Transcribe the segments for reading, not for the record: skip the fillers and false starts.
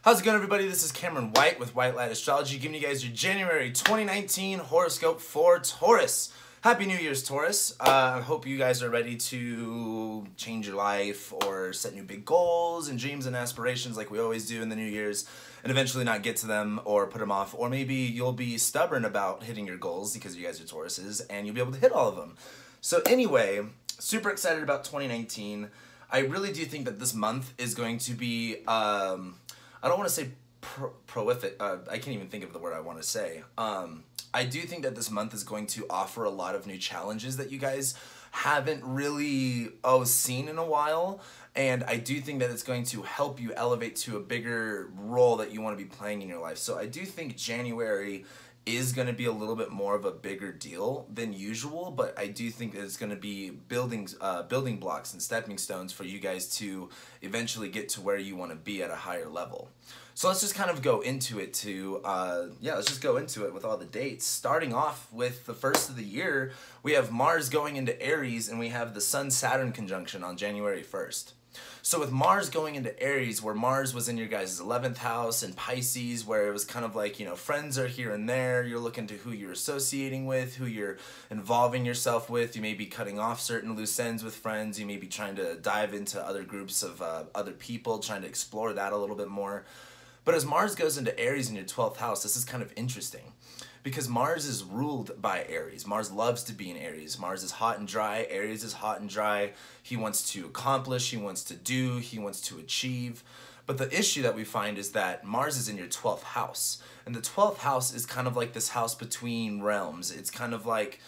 How's it going, everybody? This is Cameron White with White Light Astrology, giving you guys your January 2019 horoscope for Taurus. Happy New Year's, Taurus. I hope you guys are ready to change your life or set new big goals and dreams and aspirations like we always do in the New Year's and eventually not get to them or put them off. Or maybe you'll be stubborn about hitting your goals because you guys are Tauruses and you'll be able to hit all of them. So anyway, super excited about 2019. I really do think that this month is going to be... I don't want to say prolific. I can't even think of the word I want to say. I do think that this month is going to offer a lot of new challenges that you guys haven't really seen in a while. And I do think that it's going to help you elevate to a bigger role that you want to be playing in your life. So I do think January is going to be a little bit more of a bigger deal than usual, but I do think that it's going to be building blocks and stepping stones for you guys to eventually get to where you want to be at a higher level. So let's just kind of go into it let's just go into it with all the dates. Starting off with the first of the year, we have Mars going into Aries and we have the Sun-Saturn conjunction on January 1st. So with Mars going into Aries, where Mars was in your guys' 11th house, and Pisces, where it was kind of like, you know, friends are here and there, you're looking to who you're associating with, who you're involving yourself with, you may be cutting off certain loose ends with friends, you may be trying to dive into other groups of other people, trying to explore that a little bit more. But as Mars goes into Aries in your 12th house, this is kind of interesting. Because Mars is ruled by Aries. Mars loves to be in Aries. Mars is hot and dry. Aries is hot and dry. He wants to accomplish. He wants to do. He wants to achieve. But the issue that we find is that Mars is in your 12th house. And the 12th house is kind of like this house between realms. It's kind of like,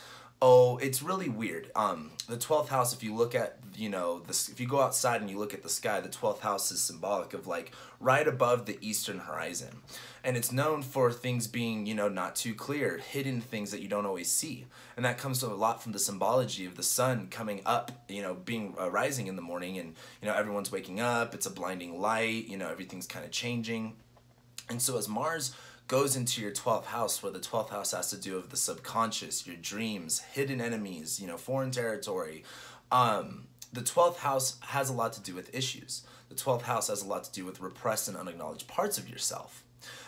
it's really weird. The 12th house, if you look at, if you go outside and you look at the sky, the 12th house is symbolic of like right above the eastern horizon. And it's known for things being, not too clear, hidden things that you don't always see. And that comes a lot from the symbology of the sun coming up, being rising in the morning and, everyone's waking up, it's a blinding light, everything's kind of changing. And so as Mars goes into your 12th house, where the 12th house has to do with the subconscious, your dreams, hidden enemies, foreign territory. The 12th house has a lot to do with issues. The 12th house has a lot to do with repressed and unacknowledged parts of yourself.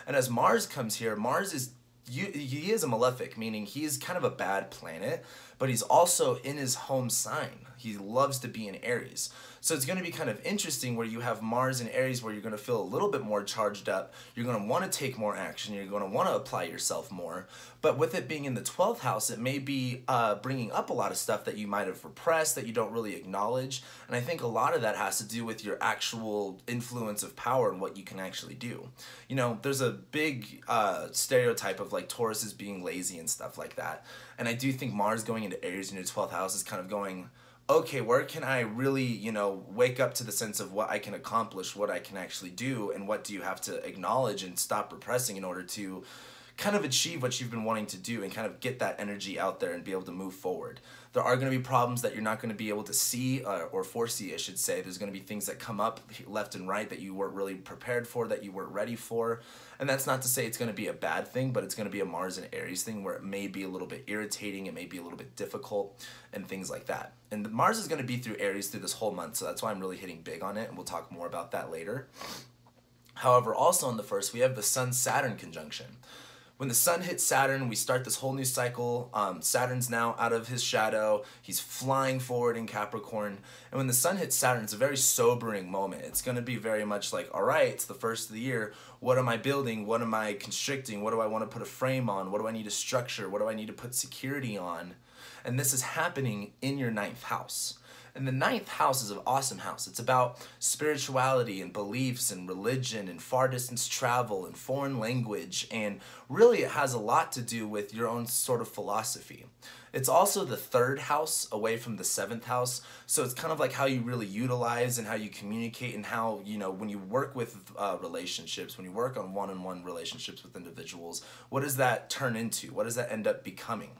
And as Mars comes here, Mars is, he is a malefic, meaning he's kind of a bad planet, but he's also in his home sign. He loves to be in Aries. So it's going to be kind of interesting where you have Mars in Aries where you're going to feel a little bit more charged up. You're going to want to take more action. You're going to want to apply yourself more. But with it being in the 12th house, it may be bringing up a lot of stuff that you might have repressed, that you don't really acknowledge. And I think a lot of that has to do with your actual influence of power and what you can actually do. There's a big stereotype of like Tauruses being lazy and stuff like that. And I do think Mars going into Aries in your 12th house is kind of going, okay, where can I really, wake up to the sense of what I can accomplish, what I can actually do, and what do you have to acknowledge and stop repressing in order to kind of achieve what you've been wanting to do and kind of get that energy out there and be able to move forward. There are going to be problems that you're not going to be able to see or foresee, I should say. There's going to be things that come up left and right that you weren't really prepared for, that you weren't ready for. And that's not to say it's going to be a bad thing, but it's going to be a Mars and Aries thing where it may be a little bit irritating, it may be a little bit difficult, and things like that. And Mars is going to be through Aries through this whole month, so that's why I'm really hitting big on it, and we'll talk more about that later. However, also on the 1st, we have the Sun-Saturn conjunction. When the sun hits Saturn, we start this whole new cycle. Saturn's now out of his shadow. He's flying forward in Capricorn. And when the sun hits Saturn, it's a very sobering moment. It's going to be very much like, all right, it's the first of the year. What am I building? What am I constricting? What do I want to put a frame on? What do I need to structure? What do I need to put security on? And this is happening in your 9th house. And the 9th house is an awesome house. It's about spirituality and beliefs and religion and far distance travel and foreign language. And really it has a lot to do with your own sort of philosophy. It's also the 3rd house away from the 7th house. So it's kind of like how you really utilize and how you communicate and how, when you work with relationships, when you work on one-on-one relationships with individuals, what does that turn into? What does that end up becoming?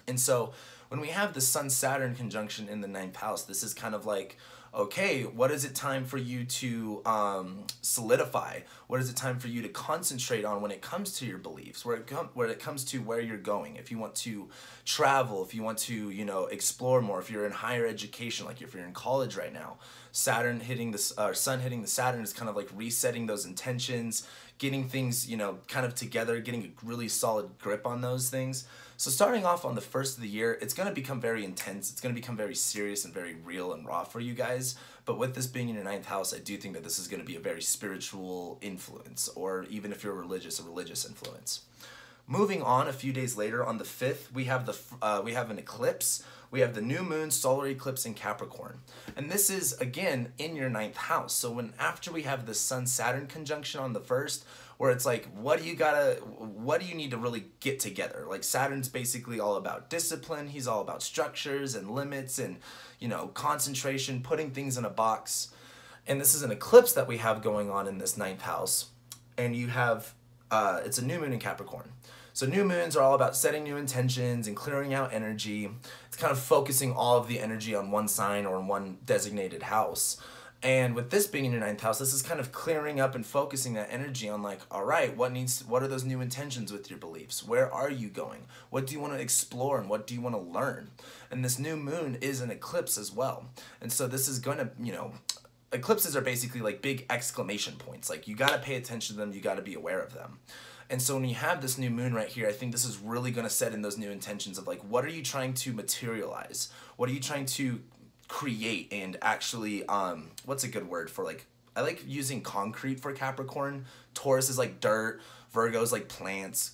And so when we have the Sun-Saturn conjunction in the 9th house, this is kind of like, okay, what is it time for you to solidify? What is it time for you to concentrate on when it comes to your beliefs, where it comes to where you're going? If you want to travel, if you want to, explore more, if you're in higher education, like if you're in college right now, Saturn hitting this, Sun hitting the Saturn is kind of like resetting those intentions, getting things, you know, kind of together, getting a really solid grip on those things. So starting off on the first of the year, it's going to become very intense. It's going to become very serious and very real and raw for you guys. But with this being in your 9th house, I do think that this is going to be a very spiritual influence, or even if you're religious, a religious influence. Moving on, a few days later, on the 5th, we have an eclipse. We have the new moon solar eclipse in Capricorn. And this is, again, in your 9th house. So after we have the Sun-Saturn conjunction on the 1st, where it's like, what do you need to really get together? Like, Saturn's basically all about discipline. He's all about structures and limits and, you know, concentration, putting things in a box. And this is an eclipse that we have going on in this 9th house. And you have, it's a new moon in Capricorn. So new moons are all about setting new intentions and clearing out energy. It's kind of focusing all of the energy on one sign or in one designated house. And with this being in your 9th house, this is kind of clearing up and focusing that energy on, like, all right, what are those new intentions with your beliefs? Where are you going? What do you want to explore and what do you want to learn? And this new moon is an eclipse as well. And so this is going to, you know, eclipses are basically like big exclamation points. Like, you got to pay attention to them. You got to be aware of them. And so when you have this new moon right here, I think this is really going to set in those new intentions of, like, what are you trying to materialize? What are you trying to create and actually, what's a good word for, like, I like using concrete for Capricorn. Taurus is like dirt. Virgo is like plants.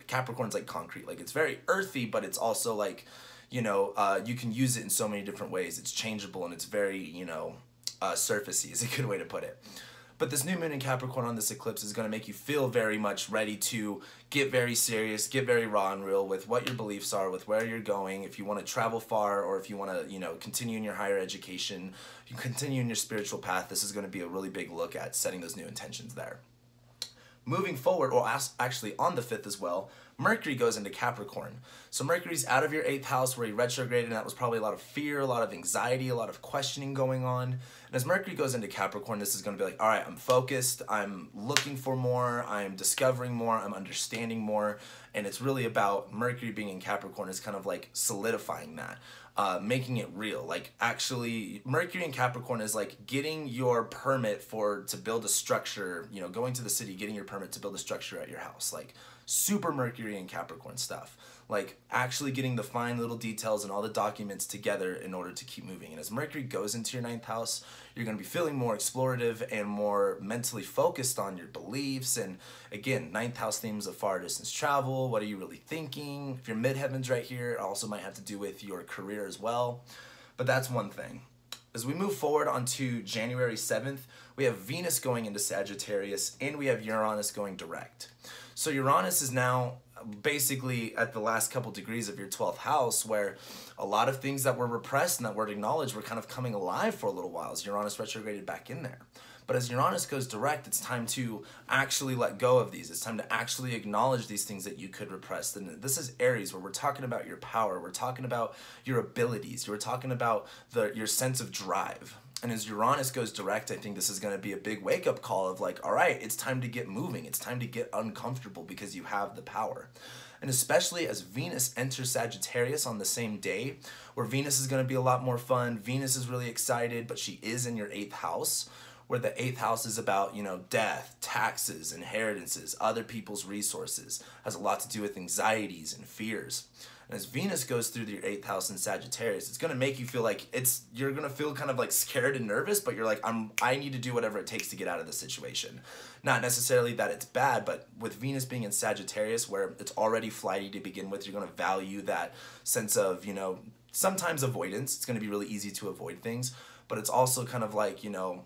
Capricorn's like concrete. Like, it's very earthy, but it's also like, you know, you can use it in so many different ways. It's changeable and it's very, you know, surfacey is a good way to put it. But this new moon in Capricorn on this eclipse is going to make you feel very much ready to get very serious, get very raw and real with what your beliefs are, with where you're going. If you want to travel far, or if you want to, you know, continue in your higher education, you continue in your spiritual path, this is going to be a really big look at setting those new intentions there. Moving forward, or actually on the 5th as well, Mercury goes into Capricorn. So Mercury's out of your 8th house where he retrograded, and that was probably a lot of fear, a lot of anxiety, a lot of questioning going on. And as Mercury goes into Capricorn, this is going to be like, all right, I'm focused, I'm looking for more, I'm discovering more, I'm understanding more. And it's really about Mercury being in Capricorn is kind of like solidifying that. Making it real. Like, actually, Mercury in Capricorn is like getting your permit to build a structure, you know, going to the city, getting your permit to build a structure at your house. Like, super Mercury in Capricorn stuff. Like, actually getting the fine little details and all the documents together in order to keep moving. And as Mercury goes into your 9th house, you're going to be feeling more explorative and more mentally focused on your beliefs. And again, 9th house themes of far distance travel. What are you really thinking? If your midheaven's right here, it also might have to do with your career as well. But that's one thing. As we move forward onto January 7th, we have Venus going into Sagittarius and we have Uranus going direct. So Uranus is now basically at the last couple degrees of your 12th house, where a lot of things that were repressed and that weren't acknowledged were kind of coming alive for a little while as Uranus retrograded back in there. But as Uranus goes direct, it's time to actually let go of these. It's time to actually acknowledge these things that you could repress. And this is Aries, where we're talking about your power. We're talking about your abilities. We're talking about your sense of drive. And as Uranus goes direct, I think this is going to be a big wake-up call of like, all right, it's time to get moving. It's time to get uncomfortable because you have the power. And especially as Venus enters Sagittarius on the same day, where Venus is going to be a lot more fun. Venus is really excited, but she is in your 8th house, where the 8th house is about, you know, death, taxes, inheritances, other people's resources. Has a lot to do with anxieties and fears. And as Venus goes through your 8th house in Sagittarius, it's going to make you feel like you're going to feel kind of like scared and nervous, but you're like, I need to do whatever it takes to get out of this situation. Not necessarily that it's bad, but with Venus being in Sagittarius, where it's already flighty to begin with, you're going to value that sense of, you know, sometimes avoidance. It's going to be really easy to avoid things, but it's also kind of like, you know,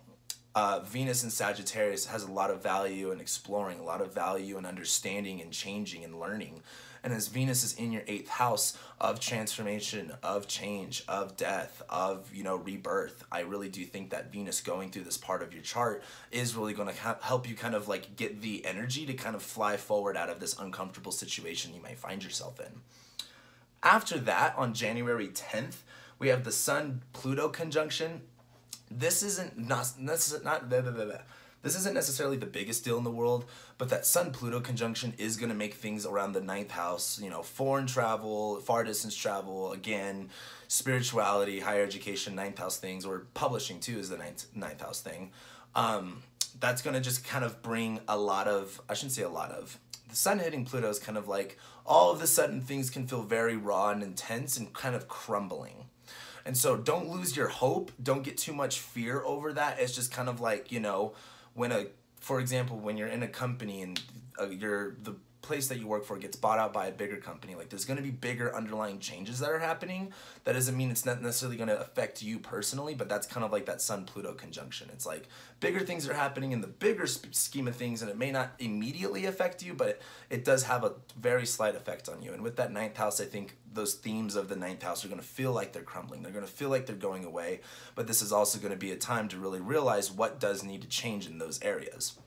Venus in Sagittarius has a lot of value in exploring, a lot of value in understanding and changing and learning. And as Venus is in your 8th house of transformation, of change, of death, of, you know, rebirth, I really do think that Venus going through this part of your chart is really going to help you kind of like get the energy to kind of fly forward out of this uncomfortable situation you might find yourself in. After that, on January 10th, we have the Sun-Pluto conjunction. This This isn't necessarily the biggest deal in the world, but that Sun-Pluto conjunction is going to make things around the 9th house, you know, foreign travel, far distance travel, again, spirituality, higher education, 9th house things, or publishing too is the ninth house thing. That's going to just kind of bring a lot of, I shouldn't say a lot of, the sun hitting Pluto is kind of like all of a sudden things can feel very raw and intense and kind of crumbling. And so don't lose your hope. Don't get too much fear over that. It's just kind of like, you know, for example, when you're in a company and the place that you work for gets bought out by a bigger company, like there's going to be bigger underlying changes that are happening. That doesn't mean it's not necessarily going to affect you personally, but that's kind of like that Sun-Pluto conjunction. It's like bigger things are happening in the bigger scheme of things, and it may not immediately affect you, but it does have a very slight effect on you. And with that 9th house, I think those themes of the 9th house are going to feel like they're crumbling. They're going to feel like they're going away, but this is also going to be a time to really realize what does need to change in those areas.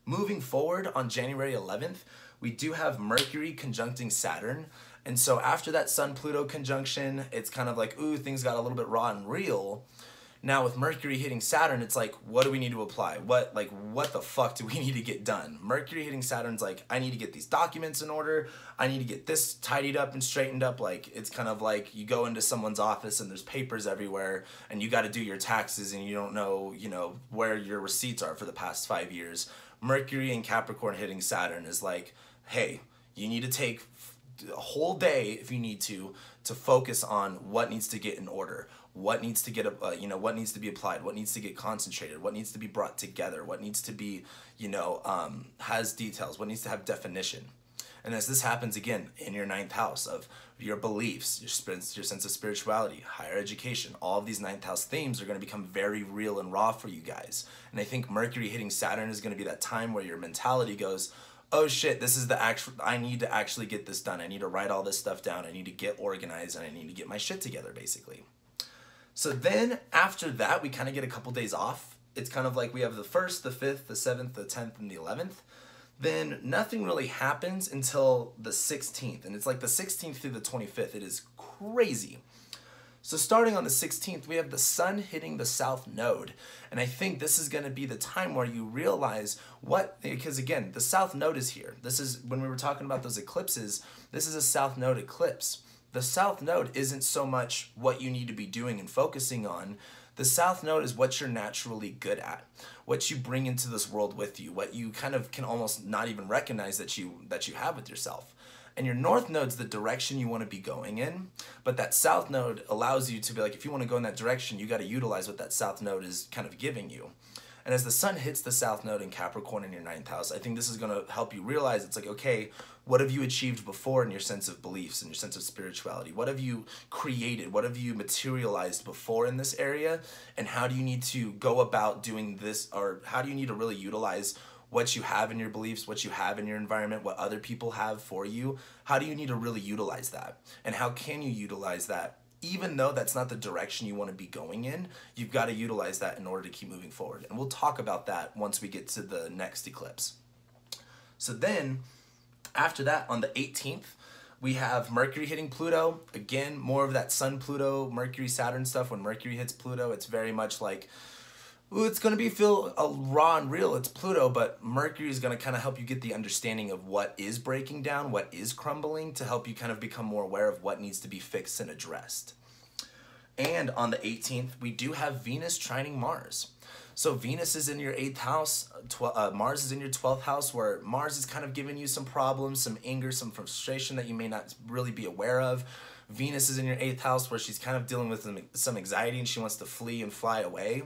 Moving forward on January 11th, we do have Mercury conjuncting Saturn. And so after that Sun-Pluto conjunction, it's kind of like, ooh, things got a little bit raw and real. Now with Mercury hitting Saturn, it's like, what do we need to apply? What the fuck do we need to get done? Mercury hitting Saturn's like, I need to get these documents in order. I need to get this tidied up and straightened up. Like, it's kind of like you go into someone's office and there's papers everywhere and you got to do your taxes and you don't know, you know, where your receipts are for the past 5 years. Mercury and Capricorn hitting Saturn is like, hey, you need to take a whole day if you need to focus on what needs to get in order, what needs to get what needs to be applied, what needs to get concentrated, what needs to be brought together, what needs to be, has details, what needs to have definition. And as this happens again in your 9th house of your beliefs, your sense of spirituality, higher education, all of these 9th house themes are going to become very real and raw for you guys. And I think Mercury hitting Saturn is going to be that time where your mentality goes, oh shit, this is I need to actually get this done. I need to write all this stuff down. I need to get organized and I need to get my shit together, basically. So then after that, we kind of get a couple days off. It's kind of like we have the 1st, the 5th, the 7th, the 10th, and the 11th. Then nothing really happens until the 16th. And it's like the 16th through the 25th. It is crazy. So starting on the 16th, we have the sun hitting the south node. And I think this is going to be the time where you realize because again, the south node is here. This is, when we were talking about those eclipses, this is a south node eclipse. The south node isn't so much what you need to be doing and focusing on. The south node is what you're naturally good at, what you bring into this world with you, what you kind of can almost not even recognize that you have with yourself. And your north node's the direction you want to be going in, but that south node allows you to be like, if you want to go in that direction, you got to utilize what that south node is kind of giving you. And as the sun hits the south node in Capricorn in your 9th house, I think this is going to help you realize it's like, okay, what have you achieved before in your sense of beliefs and your sense of spirituality? What have you created? What have you materialized before in this area? And how do you need to go about doing this, or how do you need to really utilize what you have in your beliefs, what you have in your environment, what other people have for you? How do you need to really utilize that? And how can you utilize that? Even though that's not the direction you want to be going in, you've got to utilize that in order to keep moving forward. And we'll talk about that once we get to the next eclipse. So then, after that, on the 18th, we have Mercury hitting Pluto. Again, more of that Sun-Pluto, Mercury-Saturn stuff. When Mercury hits Pluto, it's very much like, ooh, it's going to feel raw and real. It's Pluto, but Mercury is going to kind of help you get the understanding of what is breaking down, what is crumbling, to help you kind of become more aware of what needs to be fixed and addressed. And on the 18th, we do have Venus trining Mars. So Venus is in your 8th house, Mars is in your 12th house, where Mars is kind of giving you some problems, some anger, some frustration that you may not really be aware of. Venus is in your 8th house, where she's kind of dealing with some anxiety and she wants to flee and fly away.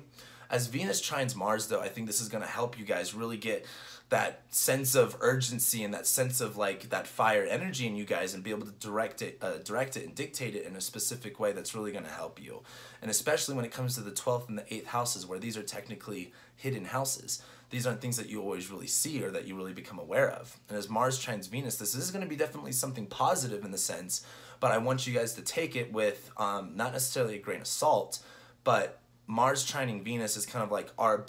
As Venus trines Mars, though, I think this is going to help you guys really get that sense of urgency and that sense of like that fire energy in you guys, and be able to direct it and dictate it in a specific way that's really going to help you. And especially when it comes to the 12th and the 8th houses, where these are technically hidden houses. These aren't things that you always really see or that you really become aware of. And as Mars trines Venus, this is going to be definitely something positive in the sense, but I want you guys to take it with not necessarily a grain of salt, but Mars trining Venus is kind of like our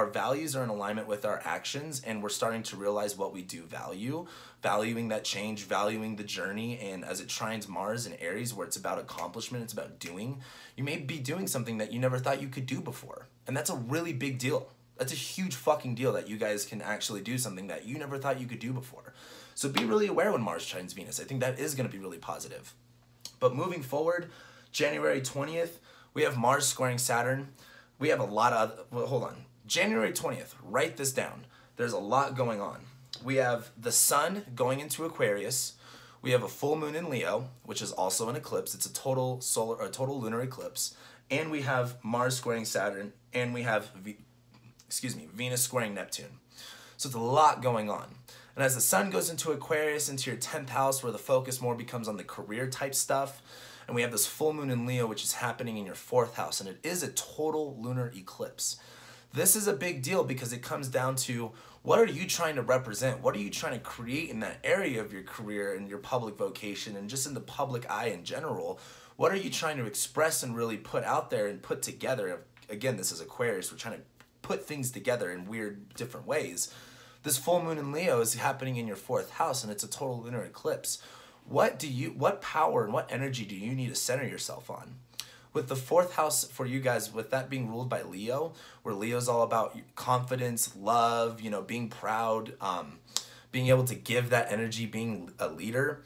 values are in alignment with our actions, and we're starting to realize what we do value, valuing that change, valuing the journey. And as it trines Mars in Aries, where it's about accomplishment, it's about doing, you may be doing something that you never thought you could do before. And that's a really big deal. That's a huge fucking deal that you guys can actually do something that you never thought you could do before. So be really aware when Mars trines Venus. I think that is going to be really positive. But moving forward, January 20th, we have Mars squaring Saturn. We have a lot of, well, hold on. January 20th, write this down. There's a lot going on. We have the sun going into Aquarius. We have a full moon in Leo, which is also an eclipse. It's a total solar or total lunar eclipse. And we have Mars squaring Saturn, and we have Venus squaring Neptune. So it's a lot going on. And as the sun goes into Aquarius, into your 10th house, where the focus more becomes on the career type stuff, and we have this full moon in Leo, which is happening in your 4th house, and it is a total lunar eclipse. This is a big deal because it comes down to, what are you trying to represent? What are you trying to create in that area of your career and your public vocation and just in the public eye in general? What are you trying to express and really put out there and put together? Again, this is Aquarius. We're trying to put things together in weird, different ways. This full moon in Leo is happening in your 4th house, and it's a total lunar eclipse. What power and what energy do you need to center yourself on? With the 4th house for you guys, with that being ruled by Leo, where Leo's all about confidence, love, being proud, being able to give that energy, being a leader,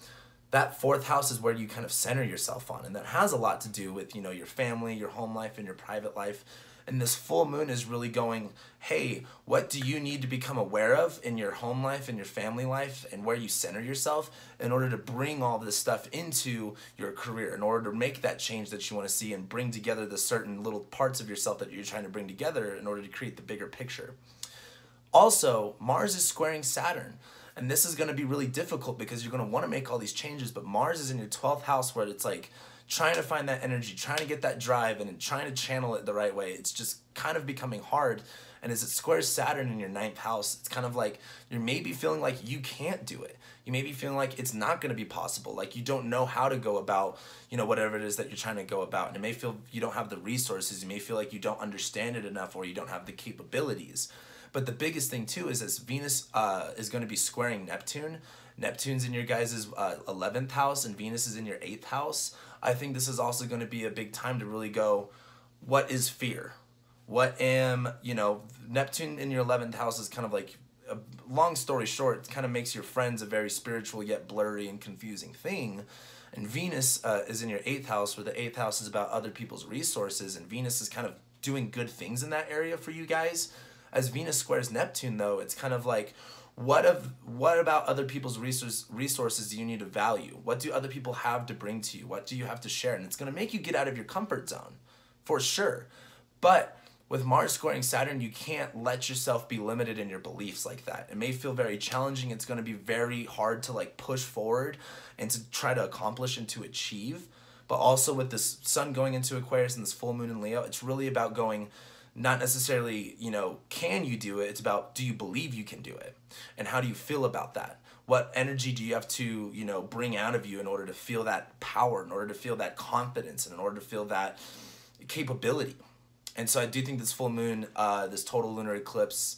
that 4th house is where you kind of center yourself on. And that has a lot to do with, your family, your home life, and your private life. And this full moon is really going, hey, what do you need to become aware of in your home life and your family life and where you center yourself in order to bring all this stuff into your career, in order to make that change that you want to see and bring together the certain little parts of yourself that you're trying to bring together in order to create the bigger picture. Also, Mars is squaring Saturn. And this is going to be really difficult because you're going to want to make all these changes, but Mars is in your 12th house where it's like, trying to find that energy, trying to get that drive, and trying to channel it the right way. It's just kind of becoming hard. And as it squares Saturn in your 9th house, it's kind of like you're maybe feeling like you can't do it. You may be feeling like it's not going to be possible, like you don't know how to go about, whatever it is that you're trying to go about. And it may feel you don't have the resources. You may feel like you don't understand it enough, or you don't have the capabilities. But the biggest thing too is as Venus is going to be squaring Neptune. Neptune's in your guys' 11th house, and Venus is in your 8th house. I think this is also going to be a big time to really go, what is fear? Neptune in your 11th house is kind of like, a long story short, it kind of makes your friends a very spiritual yet blurry and confusing thing. And Venus is in your 8th house, where the 8th house is about other people's resources, and Venus is kind of doing good things in that area for you guys. As Venus squares Neptune, though, it's kind of like, what about other people's resources do you need to value? What do other people have to bring to you? What do you have to share? And it's going to make you get out of your comfort zone, for sure. But with Mars squaring Saturn, you can't let yourself be limited in your beliefs like that. It may feel very challenging. It's going to be very hard to push forward and to try to accomplish and to achieve. But also with this sun going into Aquarius and this full moon in Leo, it's really about going, not necessarily, can you do it? It's about, do you believe you can do it? And how do you feel about that? What energy do you have to, bring out of you in order to feel that power, in order to feel that confidence, and in order to feel that capability? And so I do think this full moon, this total lunar eclipse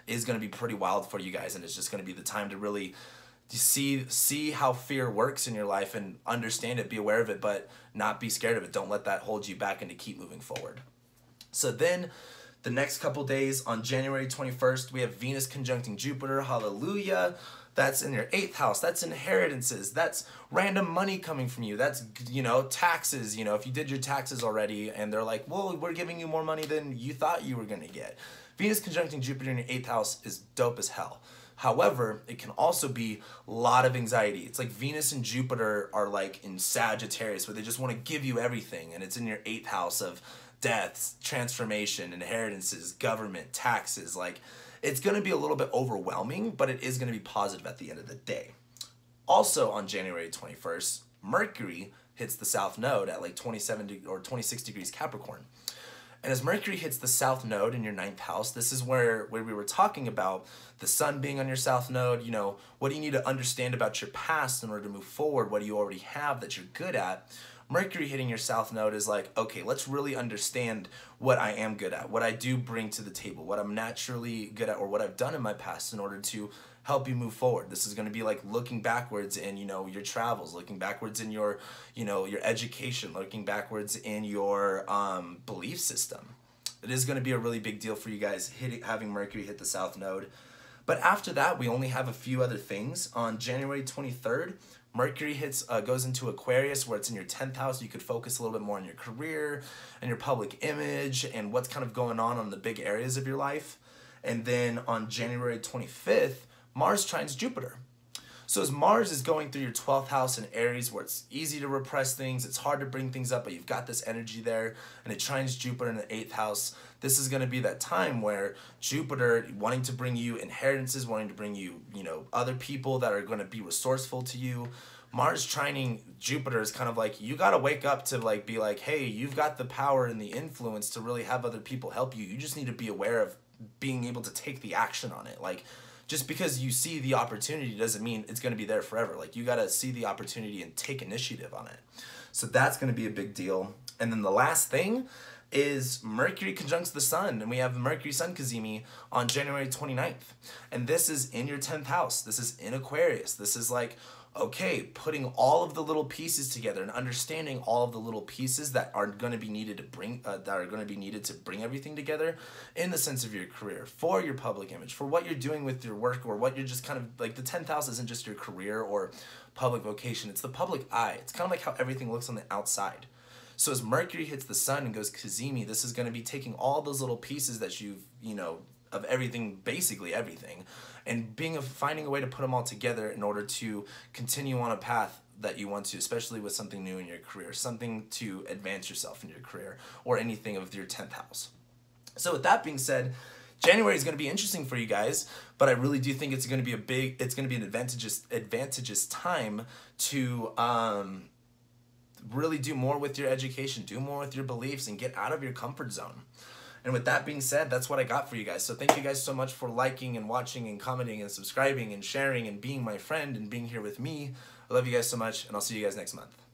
is going to be pretty wild for you guys. And it's just going to be the time to really see how fear works in your life and understand it, be aware of it, but not be scared of it. Don't let that hold you back and to keep moving forward. So then the next couple days on January 21st, we have Venus conjuncting Jupiter. Hallelujah. That's in your 8th house. That's inheritances. That's random money coming from you. That's, taxes. If you did your taxes already and they're like, well, we're giving you more money than you thought you were going to get. Venus conjuncting Jupiter in your 8th house is dope as hell. However, it can also be a lot of anxiety. It's like Venus and Jupiter are like in Sagittarius, where they just want to give you everything. And it's in your 8th house of deaths, transformation, inheritances, government, taxes. Like, it's going to be a little bit overwhelming, but it is going to be positive at the end of the day. Also on January 21st, Mercury hits the south node at like 26 degrees Capricorn. And as Mercury hits the south node in your 9th house, this is where we were talking about the sun being on your south node. What do you need to understand about your past in order to move forward? What do you already have that you're good at? Mercury hitting your south node is like, okay, let's really understand what I am good at, what I do bring to the table, what I'm naturally good at, or what I've done in my past in order to help you move forward. This is going to be like looking backwards in, your travels, looking backwards in your, your education, looking backwards in your belief system. It is going to be a really big deal for you guys having Mercury hit the South Node. But after that, we only have a few other things. On January 23rd, Mercury goes into Aquarius, where it's in your 10th house. You could focus a little bit more on your career and your public image and what's kind of going on the big areas of your life. And then on January 25th, Mars trines Jupiter. So as Mars is going through your 12th house in Aries, where it's easy to repress things, it's hard to bring things up, but you've got this energy there, and it trines Jupiter in the 8th house, this is going to be that time where Jupiter, wanting to bring you inheritances, wanting to bring you, other people that are going to be resourceful to you. Mars trining Jupiter is kind of like, you got to wake up to be like, hey, you've got the power and the influence to really have other people help you. You just need to be aware of being able to take the action on it. Just because you see the opportunity doesn't mean it's going to be there forever. You got to see the opportunity and take initiative on it. So that's going to be a big deal. And then the last thing is Mercury conjuncts the Sun, and we have the Mercury Sun cazimi on January 29th. And this is in your 10th house. This is in Aquarius. This is okay, putting all of the little pieces together and understanding all of the little pieces that are going to be needed to bring everything together in the sense of your career, for your public image, for what you're doing with your work, or what you're just kind of the 10th house isn't just your career or public vocation, it's the public eye. It's kind of like how everything looks on the outside. So as Mercury hits the Sun and goes cazimi, this is going to be taking all those little pieces that you've, of everything, basically everything, and finding a way to put them all together in order to continue on a path that you want to, especially with something new in your career, something to advance yourself in your career, or anything of your 10th house. So with that being said, January is going to be interesting for you guys, but I really do think it's going to be an advantageous time to really do more with your education, do more with your beliefs, and get out of your comfort zone. And with that being said, that's what I got for you guys. So thank you guys so much for liking and watching and commenting and subscribing and sharing and being my friend and being here with me. I love you guys so much, and I'll see you guys next month.